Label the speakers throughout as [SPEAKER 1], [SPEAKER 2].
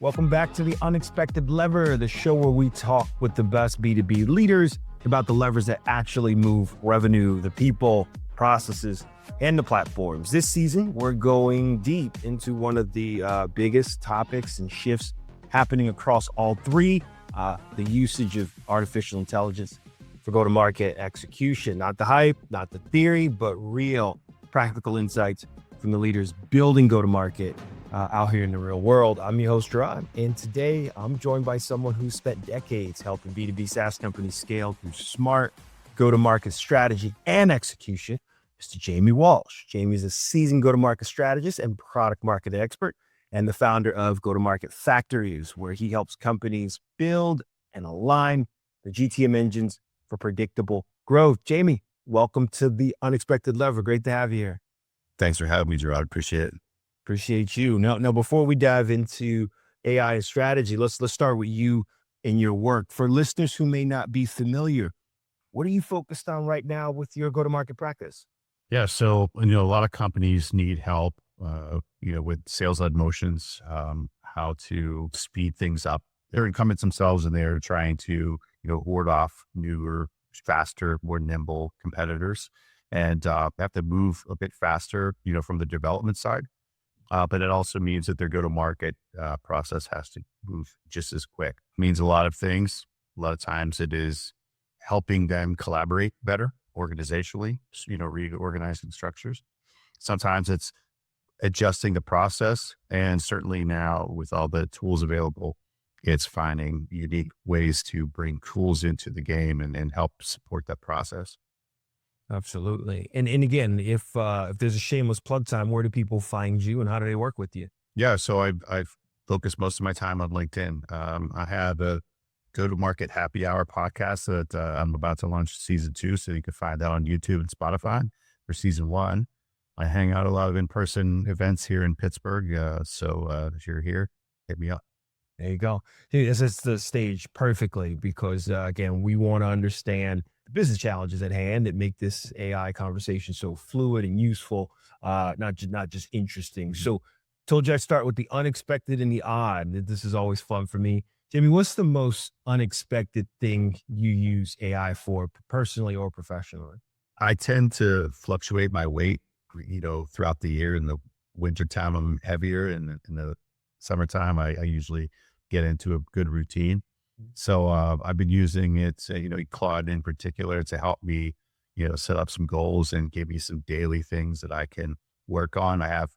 [SPEAKER 1] Welcome back to The Unexpected Lever, the show where we talk with the best B2B leaders about the levers that actually move revenue, the people, processes, and the platforms. This season, we're going deep into one of the biggest topics and shifts happening across all three, the usage of artificial intelligence for go-to-market execution. Not the hype, not the theory, but real practical insights from the leaders building go-to-market out here in the real world. I'm your host, Jarod, and today I'm joined by someone who spent decades helping B2B SaaS companies scale through smart go-to-market strategy and execution, Mr. Jamie Walsh. Jamie is a seasoned go-to-market strategist and product market expert, and the founder of Go-to-Market Factories, where he helps companies build and align the GTM engines for predictable growth. Jamie, welcome to The Unexpected Lever. Great to have you here.
[SPEAKER 2] Thanks for having me, Jarod. Appreciate it.
[SPEAKER 1] Appreciate you. Now, before we dive into AI and strategy, let's start with you and your work. For listeners who may not be familiar, what are you focused on right now with your go-to-market practice?
[SPEAKER 2] Yeah. So, a lot of companies need help, with sales-led motions, how to speed things up. They're incumbents themselves and they're trying to, ward off newer, faster, more nimble competitors and have to move a bit faster, from the development side. But it also means that their go-to-market process has to move just as quick. It means a lot of things. A lot of times it is helping them collaborate better organizationally, reorganizing structures. Sometimes it's adjusting the process. And certainly now with all the tools available, it's finding unique ways to bring tools into the game and help support that process.
[SPEAKER 1] Absolutely. And again, if there's a shameless plug time, where do people find you and how do they work with you?
[SPEAKER 2] Yeah. So I've focused most of my time on LinkedIn. I have a go-to-market happy hour podcast that I'm about to launch season 2. So you can find that on YouTube and Spotify for season 1. I hang out a lot of in-person events here in Pittsburgh. So if you're here, hit me up.
[SPEAKER 1] There you go. Dude, this is the stage perfectly because, again, we want to understand the business challenges at hand that make this AI conversation so fluid and useful, not just interesting. So told you I'd start with the unexpected and the odd. This is always fun for me. Jamie, what's the most unexpected thing you use AI for personally or professionally?
[SPEAKER 2] I tend to fluctuate my weight, throughout the year. In the wintertime, I'm heavier. And in the summertime, I usually get into a good routine. So I've been using it, Claude in particular, to help me, set up some goals and give me some daily things that I can work on. I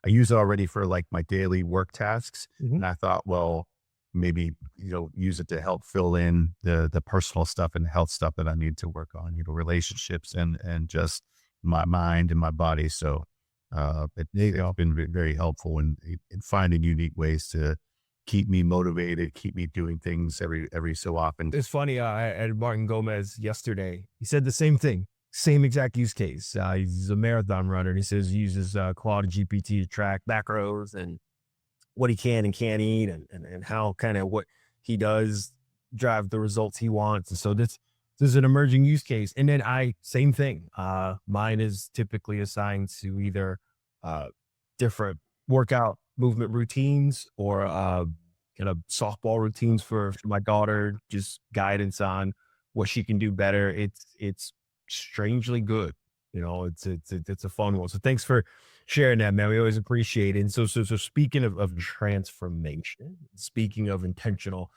[SPEAKER 2] use it already for like my daily work tasks. And I thought, well, maybe, use it to help fill in the personal stuff and health stuff that I need to work on, relationships and just my mind and my body. So it's been very helpful in finding unique ways to keep me motivated, keep me doing things every so often.
[SPEAKER 1] It's funny. I had Martin Gomez yesterday. He said the same thing, same exact use case. He's a marathon runner, and he says he uses Claude GPT to track macros and what he can and can't eat, and how kind of what he does drive the results he wants. And so this is an emerging use case. And then same thing. Mine is typically assigned to either different workout movement routines or kind of softball routines for my daughter, just guidance on what she can do better. It's strangely good. It's a fun one. So thanks for sharing that, man. We always appreciate it. And so speaking of transformation, speaking of intentional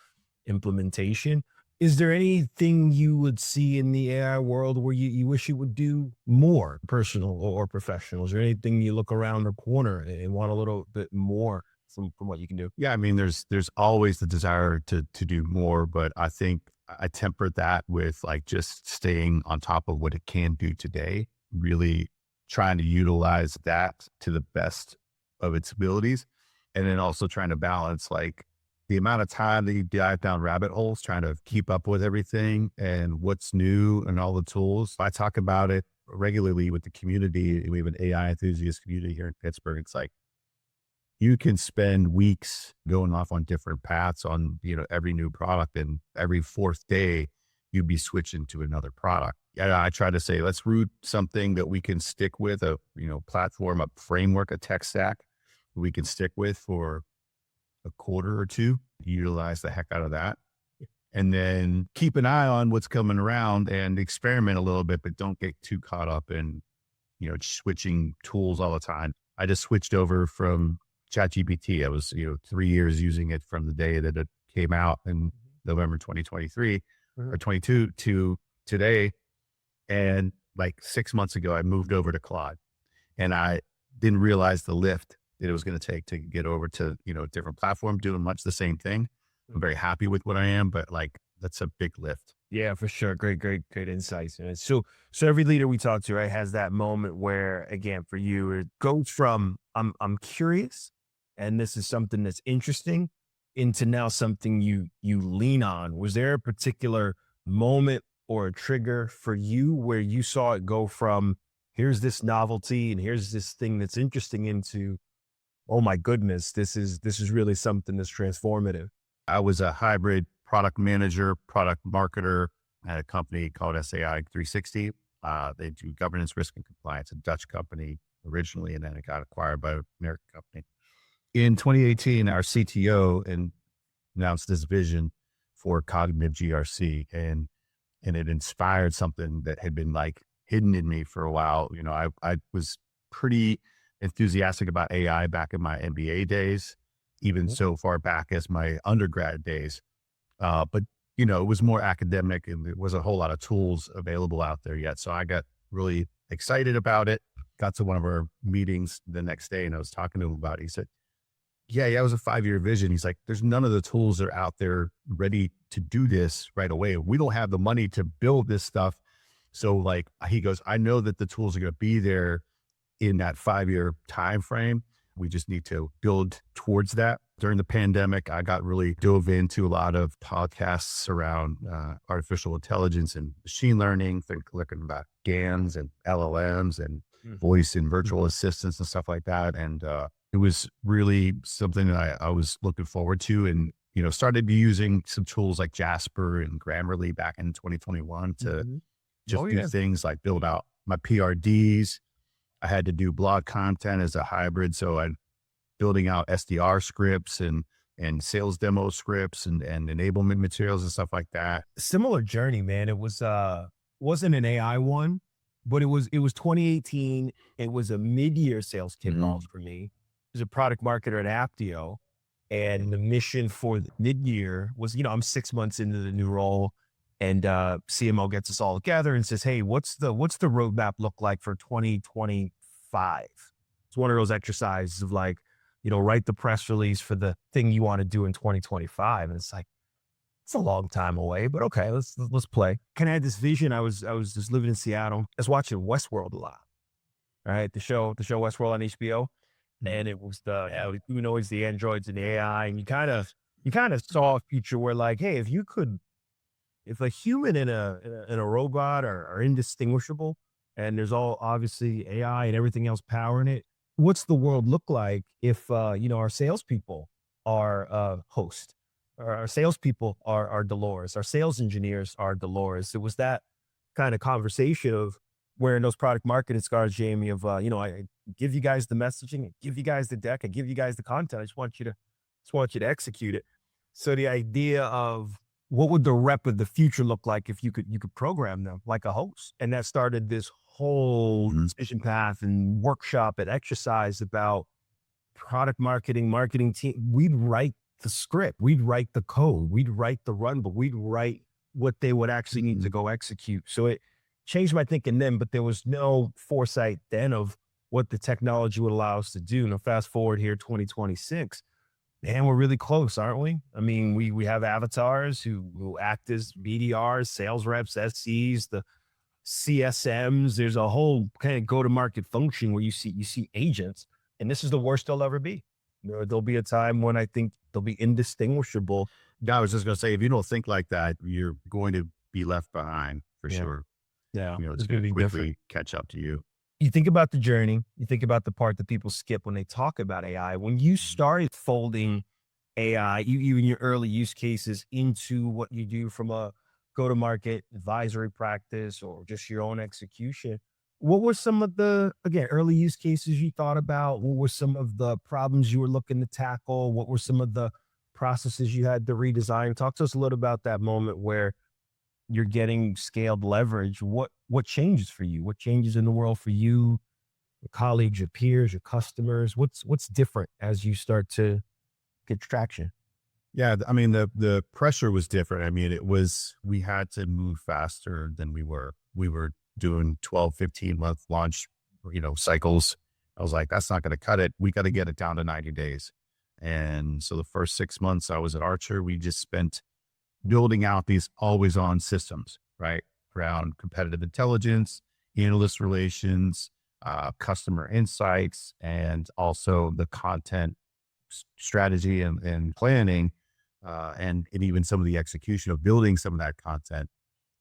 [SPEAKER 1] implementation, is there anything you would see in the AI world where you wish you would do more, personal or professional? Is there anything you look around the corner and want a little bit more from what you can do?
[SPEAKER 2] Yeah. I mean, there's always the desire to do more, but I think I temper that with like just staying on top of what it can do today, really trying to utilize that to the best of its abilities. And then also trying to balance like the amount of time that you dive down rabbit holes, trying to keep up with everything and what's new and all the tools. I talk about it regularly with the community. We have an AI enthusiast community here in Pittsburgh. It's like, you can spend weeks going off on different paths on, every new product, and every 4th day you'd be switching to another product. Yeah, I try to say, let's root something that we can stick with, a platform, a framework, a tech stack we can stick with for a quarter or two, utilize the heck out of that. And then keep an eye on what's coming around and experiment a little bit, but don't get too caught up in, switching tools all the time. I just switched over from ChatGPT. I was, 3 years using it from the day that it came out in November 2023 or 22 to today. And like 6 months ago, I moved over to Claude, and I didn't realize the lift that it was going to take to get over to, a different platform, doing much the same thing. I'm very happy with what I am, but like, that's a big lift.
[SPEAKER 1] Yeah, for sure. Great insights. And so every leader we talk to, right, has that moment where, again, for you, it goes from I'm curious, and this is something that's interesting, into now something you lean on. Was there a particular moment or a trigger for you where you saw it go from here's this novelty and here's this thing that's interesting into, oh my goodness, this is really something that's transformative?
[SPEAKER 2] I was a hybrid product manager, product marketer at a company called SAI 360. They do governance, risk, and compliance, a Dutch company originally, and then it got acquired by an American company. In 2018, our CTO announced this vision for cognitive GRC, and it inspired something that had been like hidden in me for a while. I was pretty enthusiastic about AI back in my MBA days, even so far back as my undergrad days. But it was more academic, and there wasn't a whole lot of tools available out there yet. So I got really excited about it. Got to one of our meetings the next day, and I was talking to him about it. He said, yeah, it was a 5-year vision. He's like, there's none of the tools that are out there ready to do this right away. We don't have the money to build this stuff. So like, he goes, I know that the tools are going to be there in that 5-year time frame. We just need to build towards that. During the pandemic, I got really dove into a lot of podcasts around artificial intelligence and machine learning, looking about GANs and LLMs and voice and virtual assistants and stuff like that. And it was really something that I was looking forward to, and, started using some tools like Jasper and Grammarly back in 2021 to just do things like build out my PRDs. I had to do blog content as a hybrid. So I'm building out SDR scripts and sales demo scripts and enablement materials and stuff like that.
[SPEAKER 1] Similar journey, man. It was, wasn't an AI one, but it was 2018. It was a mid-year sales kickoff for me. I was a product marketer at Aptio, and the mission for the mid-year was, I'm 6 months into the new role, and CMO gets us all together and says, hey, what's the roadmap look like for 2025? It's one of those exercises of like, write the press release for the thing you want to do in 2025. And it's like, it's a long time away, but okay, let's play. Kind of had this vision. I was just living in Seattle. I was watching Westworld a lot, right? The show Westworld on HBO. And it was the humanoids, the androids, and the AI. And you kind of saw a future where like, hey, if a human and a robot are indistinguishable, and there's all obviously AI and everything else powering it, what's the world look like if our salespeople are host, or our salespeople are Dolores, our sales engineers are Dolores? It was that kind of conversation of wearing those product marketing scars, Jamie, of I give you guys the messaging, I give you guys the deck, I give you guys the content. I just want you to execute it. So the idea of what would the rep of the future look like if you could program them like a host? And that started this whole decision path and workshop and exercise about product marketing team. We'd write the script, we'd write the code, we'd write the run, but we'd write what they would actually need to go execute. So it changed my thinking then, but there was no foresight then of what the technology would allow us to do. Now, fast forward here, 2026. Man, we're really close, aren't we? I mean, we have avatars who act as BDRs, sales reps, SCs, the CSMs. There's a whole kind of go-to-market function where you see agents, and this is the worst they'll ever be. There'll be a time when I think they'll be indistinguishable.
[SPEAKER 2] I was just going to say, if you don't think like that, you're going to be left behind for sure.
[SPEAKER 1] Yeah,
[SPEAKER 2] it's going to quickly catch up to you.
[SPEAKER 1] You think about the journey, you think about the part that people skip when they talk about AI. When you started folding AI, even your early use cases, into what you do from a go-to-market advisory practice or just your own execution, what were some of the, again, early use cases you thought about? What were some of the problems you were looking to tackle? What were some of the processes you had to redesign? Talk to us a little about that moment where you're getting scaled leverage. What changes for you? What changes in the world for you, your colleagues, your peers, your customers? What's different as you start to get traction?
[SPEAKER 2] Yeah, I mean, the pressure was different. I mean, we had to move faster than we were. We were doing 12, 15-month launch, cycles. I was like, that's not going to cut it. We got to get it down to 90 days. And so the first 6 months I was at Archer, we just spent building out these always on systems, right? Around competitive intelligence, analyst relations, customer insights, and also the content strategy and planning, and even some of the execution of building some of that content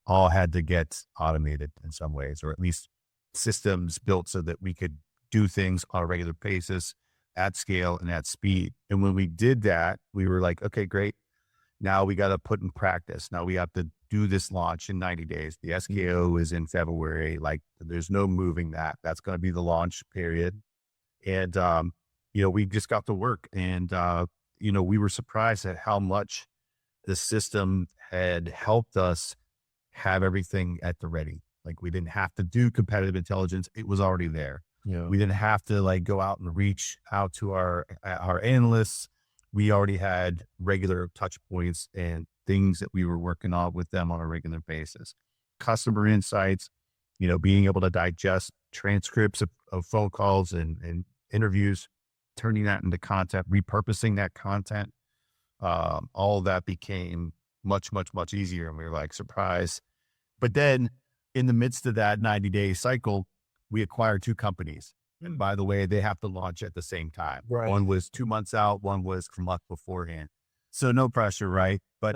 [SPEAKER 2] all had to get automated in some ways, or at least systems built so that we could do things on a regular basis at scale and at speed. And when we did that, we were like, okay, great. Now we got to put in practice. Now we have to do this launch in 90 days. The SKO is in February. Like there's no moving that. That's going to be the launch period. And, we just got to work, and, we were surprised at how much the system had helped us have everything at the ready. Like we didn't have to do competitive intelligence. It was already there.
[SPEAKER 1] Yeah.
[SPEAKER 2] We didn't have to like go out and reach out to our analysts. We already had regular touch points and things that we were working on with them on a regular basis. Customer insights, being able to digest transcripts of phone calls and interviews, turning that into content, repurposing that content. All of that became much, much, much easier. And we were like, surprise. But then in the midst of that 90-day cycle, we acquired 2 companies. And by the way, they have to launch at the same time.
[SPEAKER 1] Right.
[SPEAKER 2] One was 2 months out, one was a month beforehand. So no pressure, right? But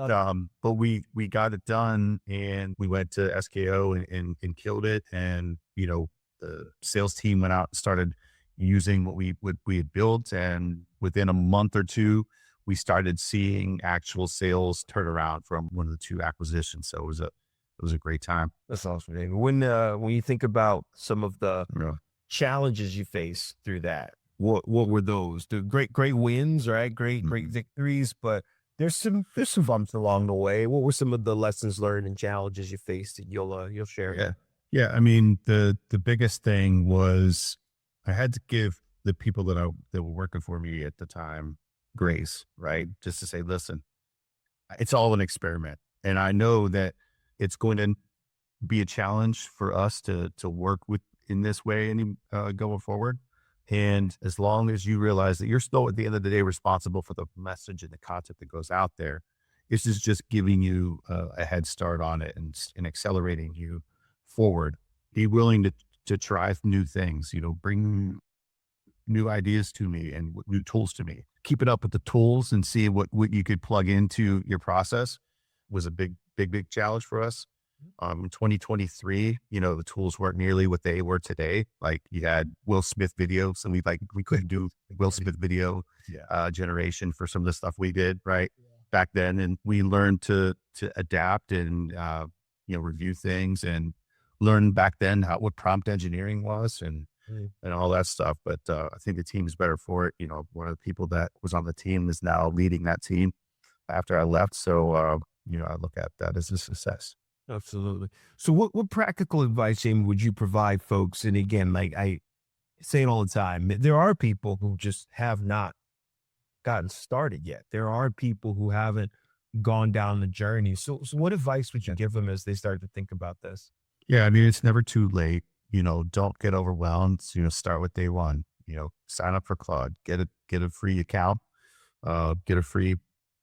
[SPEAKER 2] we got it done, and we went to SKO and killed it. And the sales team went out and started using what we had built, and within a month or 2, we started seeing actual sales turn around from one of the 2 acquisitions. So it was a great time.
[SPEAKER 1] That's awesome, David. When you think about some of the challenges you faced through that, what were those? The great wins, right? Great victories, but there's some bumps along the way. What were some of the lessons learned and challenges you faced that you'll share?
[SPEAKER 2] Yeah. I mean, the biggest thing was I had to give the people that were working for me at the time grace, right? Just to say, listen, it's all an experiment, and I know that it's going to be a challenge for us to work with in this way and going forward. And as long as you realize that you're still at the end of the day responsible for the message and the content that goes out there, this is just giving you a head start on it and accelerating you forward. Be willing to try new things, bring new ideas to me and new tools to me. Keep it up with the tools and see what you could plug into your process was a big challenge for us. In 2023, the tools weren't nearly what they were today. Like you had Will Smith videos, and we couldn't do Will Smith video generation for some of the stuff we did back then. And we learned to adapt and, review things and learn back then what prompt engineering was and all that stuff. But I think the team is better for it. One of the people that was on the team is now leading that team after I left. So, I look at that as a success.
[SPEAKER 1] Absolutely. So what practical advice, Jamie, would you provide folks? And again, like I say it all the time, there are people who just have not gotten started yet. There are people who haven't gone down the journey. So what advice would you give them as they start to think about this?
[SPEAKER 2] Yeah. I mean, it's never too late. Don't get overwhelmed. Start with day one, sign up for Claude, get a free account, get a free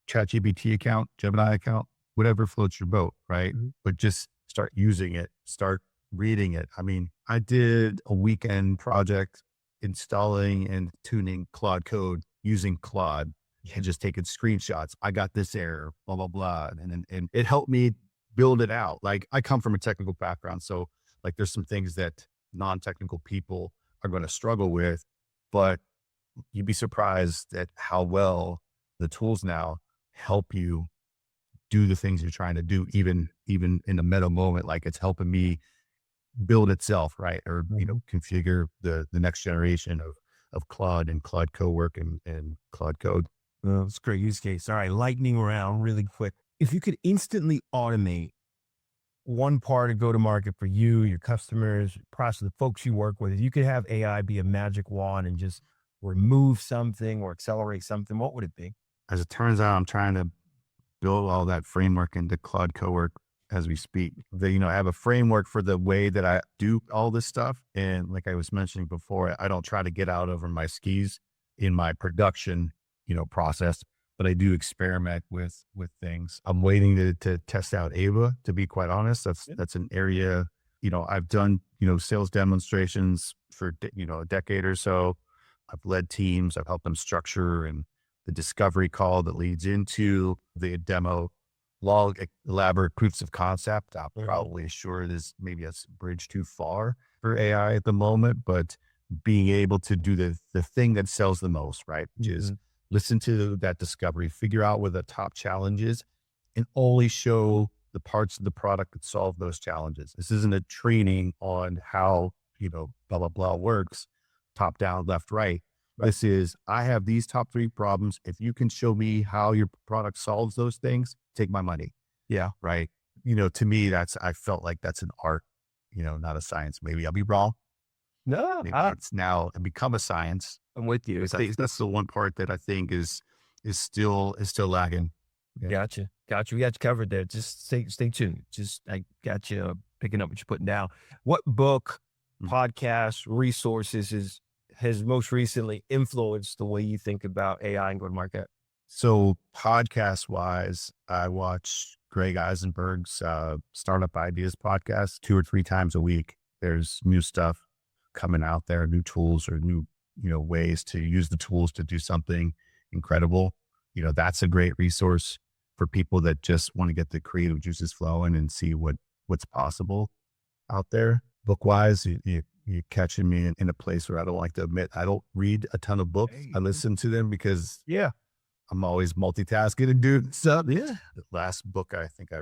[SPEAKER 2] ChatGPT account, Gemini account, whatever floats your boat, right? But just start using it, start reading it. I mean, I did a weekend project installing and tuning Claude code using Claude and just taking screenshots. I got this error, blah, blah, blah. And it helped me build it out. Like I come from a technical background. So like there's some things that non-technical people are going to struggle with, but you'd be surprised at how well the tools now help you do the things you're trying to do, even in a meta moment. Like it's helping me build itself, right? Or, configure the next generation of Claude and Claude Co-work and Claude Code.
[SPEAKER 1] Well, it's a great use case. All right, lightning round really quick. If you could instantly automate one part of go to market for you, your customers, process, the folks you work with, if you could have AI be a magic wand and just remove something or accelerate something, what would it be?
[SPEAKER 2] As it turns out, I'm trying to build all that framework into Claude Cowork as we speak. I have a framework for the way that I do all this stuff. And like I was mentioning before, I don't try to get out over my skis in my production, process, but I do experiment with things. I'm waiting to test out Ava, to be quite honest. That's an area, I've done, sales demonstrations for, a decade or so. I've led teams, I've helped them structure and the discovery call that leads into the demo, long, elaborate proofs of concept. I'm probably sure it is maybe a bridge too far for AI at the moment, but being able to do the thing that sells the most, right? Which is listen to that discovery, figure out where the top challenge is, and only show the parts of the product that solve those challenges. This isn't a training on how, blah, blah, blah works, top down, left, right. This is, I have these top 3 problems. If you can show me how your product solves those things, take my money.
[SPEAKER 1] Yeah.
[SPEAKER 2] Right. To me, I felt like that's an art, not a science. Maybe I'll be wrong.
[SPEAKER 1] No,
[SPEAKER 2] Maybe it's now become a science.
[SPEAKER 1] I'm with you.
[SPEAKER 2] That's the one part that I think is still lagging.
[SPEAKER 1] Yeah. Gotcha. We got you covered there. Just stay tuned. I got you picking up what you're putting down. What book, podcast, resources has most recently influenced the way you think about AI and go to market?
[SPEAKER 2] So podcast wise, I watch Greg Eisenberg's Startup Ideas podcast 2 or 3 times a week. There's new stuff coming out there, new tools or new, ways to use the tools to do something incredible. That's a great resource for people that just want to get the creative juices flowing and see what's possible out there. Book wise, you're catching me in a place where I don't like to admit I don't read a ton of books. I listen to them because I'm always multitasking and doing stuff. Yeah. The last book I think I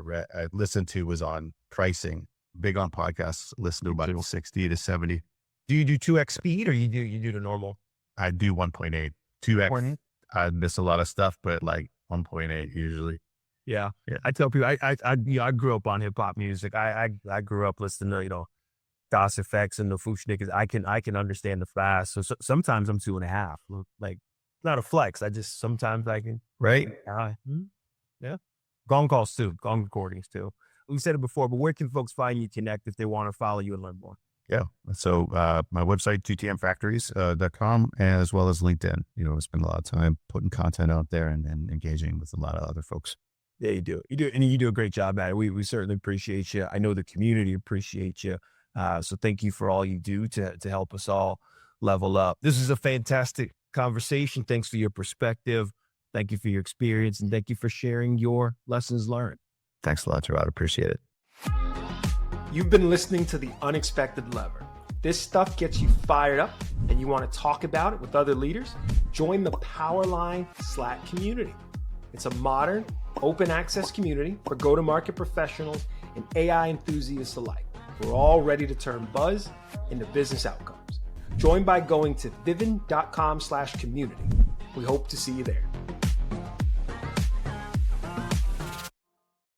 [SPEAKER 2] listened to was on pricing. Big on podcasts. Listen to about 60 to 70.
[SPEAKER 1] Do you do 2x speed or you do the normal?
[SPEAKER 2] I do 1.8. 2x. I miss a lot of stuff, but like 1.8 usually.
[SPEAKER 1] Yeah. I tell people I grew up on hip hop music. I grew up listening to, Das Effects and the Fushnickers. I can understand the fast. So sometimes I'm 2.5. Like, not a flex. Sometimes I can.
[SPEAKER 2] Right.
[SPEAKER 1] Yeah. Gong calls too. Gong recordings too. We said it before, but where can folks find you, connect if they want to follow you and learn more?
[SPEAKER 2] Yeah. So my website, gtmfactories.com, as well as LinkedIn. I spend a lot of time putting content out there and engaging with a lot of other folks.
[SPEAKER 1] Yeah, you do. And you do a great job at it. We certainly appreciate you. I know the community appreciates you. So thank you for all you do to help us all level up. This is a fantastic conversation. Thanks for your perspective. Thank you for your experience, and thank you for sharing your lessons learned.
[SPEAKER 2] Thanks a lot, Jarod. Appreciate it.
[SPEAKER 3] You've been listening to The Unexpected Lever. This stuff gets you fired up and you want to talk about it with other leaders? Join the Powerline Slack community. It's a modern, open access community for go-to-market professionals and AI enthusiasts alike. We're all ready to turn buzz into business outcomes. Join by going to vivint.com/community. We hope to see you there.